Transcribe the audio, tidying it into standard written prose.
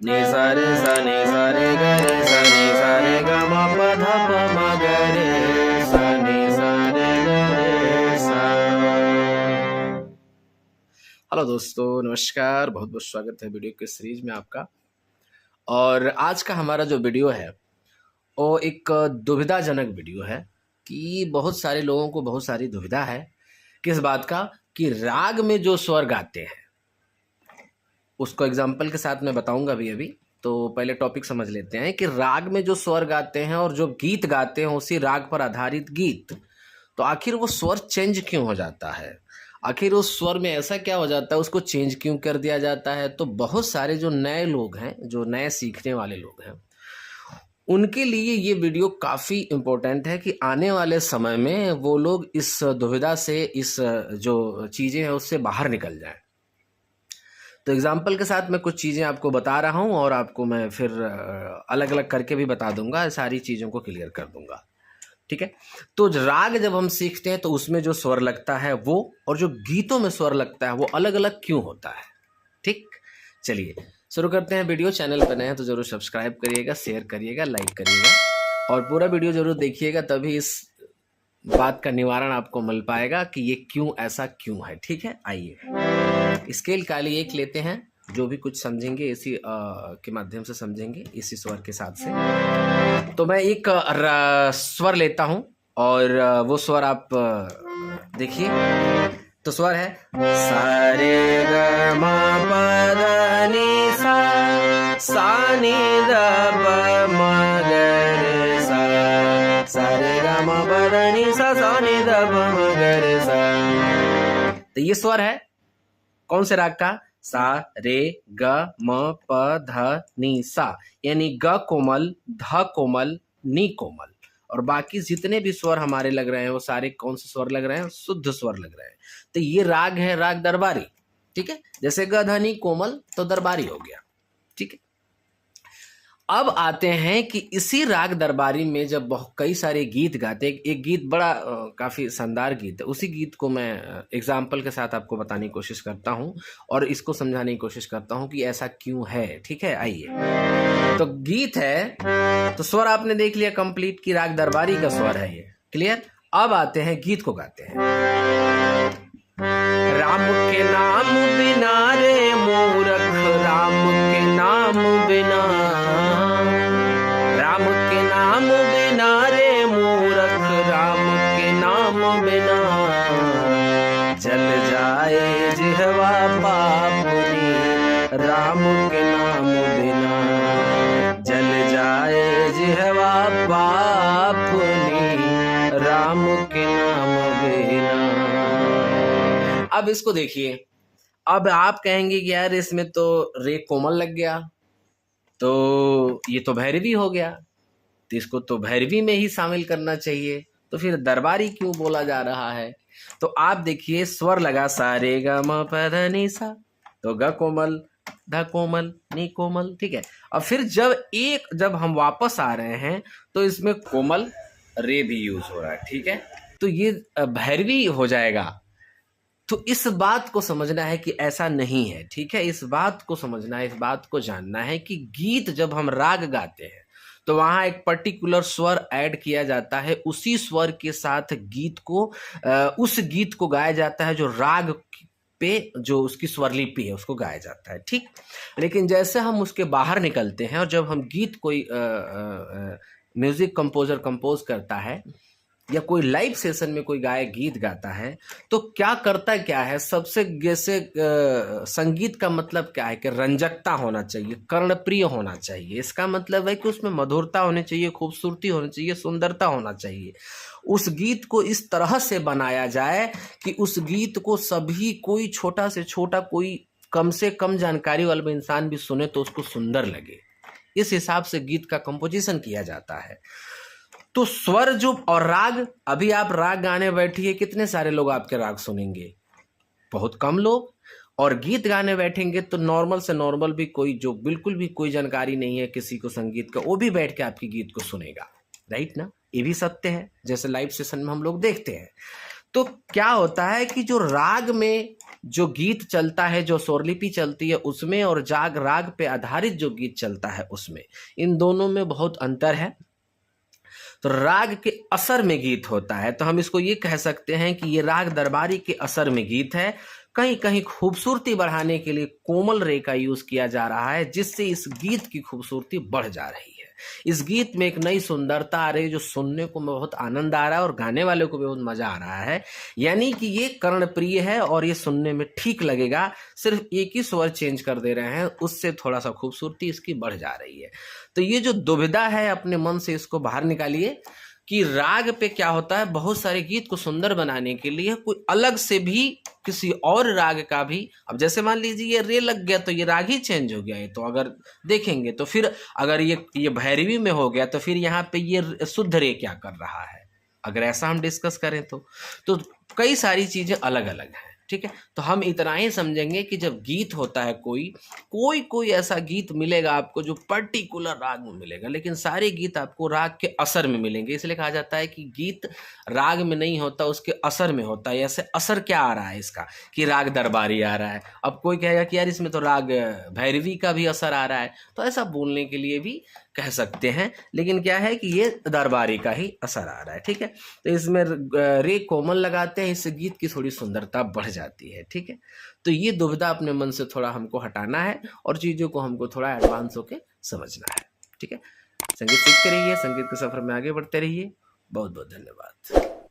नि सा रे सा नि सा रे ग रे सा नि सा रे ग म प ध प म ग रे सा नि सा रे ग रे सा। हेलो दोस्तों, नमस्कार। बहुत बहुत स्वागत है वीडियो के सीरीज में आपका। और आज का हमारा जो वीडियो है वो एक दुविधाजनक वीडियो है कि बहुत सारे लोगों को बहुत सारी दुविधा है किस बात का कि राग में जो स्वर गाते हैं उसको एग्जाम्पल के साथ मैं बताऊंगा अभी। तो पहले टॉपिक समझ लेते हैं कि राग में जो स्वर गाते हैं और जो गीत गाते हैं उसी राग पर आधारित गीत, तो आखिर वो स्वर चेंज क्यों हो जाता है, आखिर उस स्वर में ऐसा क्या हो जाता है, उसको चेंज क्यों कर दिया जाता है। तो बहुत सारे जो नए लोग हैं, जो नए सीखने वाले लोग हैं, उनके लिए ये वीडियो काफ़ी इम्पोर्टेंट है कि आने वाले समय में वो लोग इस दुविधा से, इस जो चीज़ें हैं उससे बाहर निकल जाएं। तो एग्जाम्पल के साथ मैं कुछ चीज़ें आपको बता रहा हूँ और आपको मैं फिर अलग अलग करके भी बता दूंगा, सारी चीज़ों को क्लियर कर दूंगा। ठीक है। तो राग जब हम सीखते हैं तो उसमें जो स्वर लगता है वो, और जो गीतों में स्वर लगता है वो अलग अलग क्यों होता है। ठीक, चलिए शुरू करते हैं वीडियो। चैनल पर नए हैं तो जरूर सब्सक्राइब करिएगा, शेयर करिएगा, लाइक करिएगा और पूरा वीडियो जरूर देखिएगा, तभी इस बात का निवारण आपको मिल पाएगा कि ये क्यों ऐसा क्यों है। ठीक है, आइए स्केल काली एक लेते हैं, जो भी कुछ समझेंगे इसी के माध्यम से समझेंगे, इसी स्वर के साथ से। तो मैं एक स्वर लेता हूं और वो स्वर आप देखिए। तो स्वर है सा रे ग म प ध नि सा, सा नि ध प म ग रे सा रे ग म प ध नि सा, सा नि ध प म ग रे सा। तो ये स्वर है कौन से राग का? सा रे ग म प ध नि सा, यानी ग कोमल, ध कोमल, नी कोमल। और बाकी जितने भी स्वर हमारे लग रहे हैं वो सारे कौन से स्वर लग रहे हैं? शुद्ध स्वर लग रहे हैं। तो ये राग है राग दरबारी। ठीक है, जैसे ग ध नि कोमल तो दरबारी हो गया। ठीक है, अब आते हैं कि इसी राग दरबारी में जब कई सारे गीत गाते, एक गीत बड़ा काफी शानदार गीत है, उसी गीत को मैं एग्जाम्पल के साथ आपको बताने की कोशिश करता हूं और इसको समझाने की कोशिश करता हूं कि ऐसा क्यों है। ठीक है, आइए। तो गीत है, तो स्वर आपने देख लिया कंप्लीट कि राग दरबारी का स्वर है ये, क्लियर। अब आते हैं गीत को गाते हैं। राम के नाम बिना रे मूर्ख, राम के नाम बिना, राम के नाम बिना रे मूर्ख, राम के नाम बिना जल जाए जिहवा पापुनी, राम के नाम बिना जल जाए जिहवा पापुनी, राम के नाम बिना। अब इसको देखिए, अब आप कहेंगे कि यार इसमें तो रे कोमल लग गया, तो ये तो भैरवी हो गया, तो इसको तो भैरवी में ही शामिल करना चाहिए, तो फिर दरबारी क्यों बोला जा रहा है? तो आप देखिए, स्वर लगा सा रे ग म प ध नि सा, तो ग कोमल, ध कोमल, नी कोमल। ठीक है, और फिर जब हम वापस आ रहे हैं तो इसमें कोमल रे भी यूज हो रहा है। ठीक है, तो ये भैरवी हो जाएगा। तो इस बात को समझना है कि ऐसा नहीं है। ठीक है, इस बात को समझना है, इस बात को जानना है कि गीत जब हम राग गाते हैं तो वहां एक पर्टिकुलर स्वर ऐड किया जाता है, उसी स्वर के साथ गीत को उस गीत को गाया जाता है जो राग पे, जो उसकी स्वरलिपि है उसको गाया जाता है। ठीक, लेकिन जैसे हम उसके बाहर निकलते हैं और जब हम गीत कोई म्यूजिक कंपोजर कंपोज करता है या कोई लाइव सेशन में कोई गायक गीत गाता है, तो क्या करता क्या है, सबसे जैसे संगीत का मतलब क्या है कि रंजकता होना चाहिए, कर्णप्रिय होना चाहिए। इसका मतलब है कि उसमें मधुरता होनी चाहिए, खूबसूरती होनी चाहिए, सुंदरता होना चाहिए। उस गीत को इस तरह से बनाया जाए कि उस गीत को सभी, कोई छोटा से छोटा, कोई कम से कम जानकारी वाला इंसान भी सुने तो उसको सुंदर लगे। इस हिसाब से गीत का कंपोजिशन किया जाता है। तो स्वर जो और राग, अभी आप राग गाने बैठिए, कितने सारे लोग आपके राग सुनेंगे? बहुत कम लोग। और गीत गाने बैठेंगे तो नॉर्मल से नॉर्मल भी कोई, जो बिल्कुल भी कोई जानकारी नहीं है किसी को संगीत का, वो भी बैठ के आपकी गीत को सुनेगा। राइट ना, ये भी सत्य है, जैसे लाइव सेशन में हम लोग देखते हैं। तो क्या होता है कि जो राग में जो गीत चलता है, जो स्वरलिपि चलती है उसमें, और जाग राग पे आधारित जो गीत चलता है उसमें, इन दोनों में बहुत अंतर है। तो राग के असर में गीत होता है, तो हम इसको ये कह सकते हैं कि ये राग दरबारी के असर में गीत है। कहीं कहीं खूबसूरती बढ़ाने के लिए कोमल रे का यूज किया जा रहा है, जिससे इस गीत की खूबसूरती बढ़ जा रही है। इस गीत में एक नई सुंदरता आ रही है, जो सुनने को बहुत आनंद आ रहा है और गाने वाले को भी बहुत मजा आ रहा है। यानी कि ये कर्णप्रिय है और ये सुनने में ठीक लगेगा। सिर्फ एक ही स्वर चेंज कर दे रहे हैं, उससे थोड़ा सा खूबसूरती इसकी बढ़ जा रही है। तो ये जो दुविधा है, अपने मन से इसको बाहर निकालिए कि राग पे क्या होता है, बहुत सारे गीत को सुंदर बनाने के लिए कोई अलग से भी किसी और राग का भी, अब जैसे मान लीजिए ये रे लग गया तो ये राग ही चेंज हो गया है। तो अगर देखेंगे तो फिर अगर ये भैरवी में हो गया तो फिर यहाँ पे ये शुद्ध रे क्या कर रहा है, अगर ऐसा हम डिस्कस करें तो कई सारी चीजें अलग अलग हैं। ठीक है, तो हम इतना ही समझेंगे कि जब गीत होता है कोई ऐसा गीत मिलेगा आपको जो पर्टिकुलर राग में मिलेगा, लेकिन सारे गीत आपको राग के असर में मिलेंगे। इसलिए कहा जाता है कि गीत राग में नहीं होता, उसके असर में होता है। ऐसे असर क्या आ रहा है इसका कि राग दरबारी आ रहा है। अब कोई कहेगा कि यार इसमें तो राग भैरवी का भी असर आ रहा है, तो ऐसा बोलने के लिए भी कह सकते हैं, लेकिन क्या है कि ये दरबारी का ही असर आ रहा है। ठीक है, तो इसमें रे कोमल लगाते हैं, इससे गीत की थोड़ी सुंदरता बढ़ जाती है। ठीक है, तो ये दुविधा अपने मन से थोड़ा हमको हटाना है और चीज़ों को हमको थोड़ा एडवांस होके समझना है। ठीक है, संगीत सीखते रहिए, संगीत के सफर में आगे बढ़ते रहिए। बहुत बहुत धन्यवाद।